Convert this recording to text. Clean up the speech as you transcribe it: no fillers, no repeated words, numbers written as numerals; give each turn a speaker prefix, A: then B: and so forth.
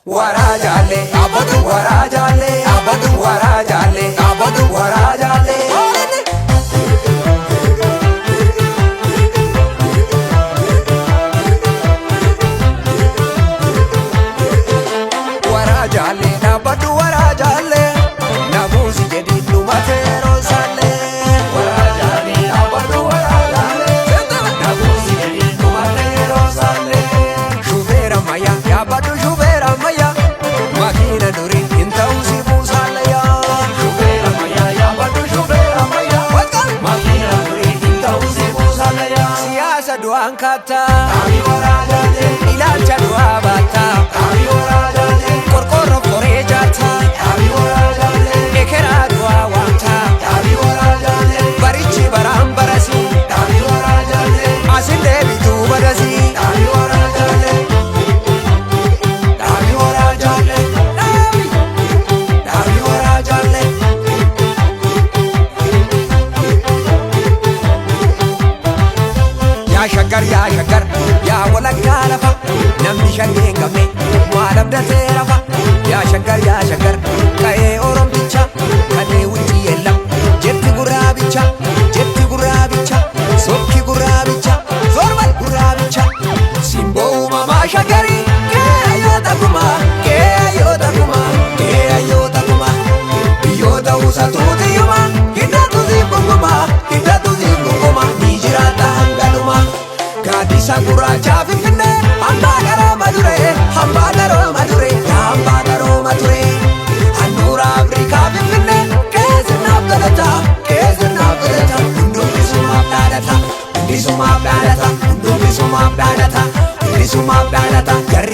A: warajaale abadu warajaale abadu warajaale abadu warajaale warajaale abadu warajaale namusi jadi lumatero sale warajaale abadu warajaale namusi jadi lumatero sale shubera maya abadu shubera maya makina duri inta usi busale ya shubera maya abadu shubera maya makina duri inta usi busale ya siyasa duan kata abi warajaale ilaalcha du'a bata abi warajaale korkoro korejata abi warajaale ekera du'a wanta abi warajaale barichi barambarasi abi warajaale asinde bitu badasi abi warajaale abi warajaale abi warajaale ya shagar ya walakka lafa namni shangeen qabne waan abdatee lafa ya shagar ka'ee oromticha kanee wucci yeellam jetti gurraabicha sokki gurraabicha zorban gurraabicha simboo uumamaa shagari keeyyoota kuma biyyoota usatuutiyuma hiddatu zimbunguma ni jiraata hangaluma gaadisa gurraacha finfinne hambaa garoo madure handhuura afrikaa finfinne keessinaaf galata hundumisumaaf dhaadhata jarri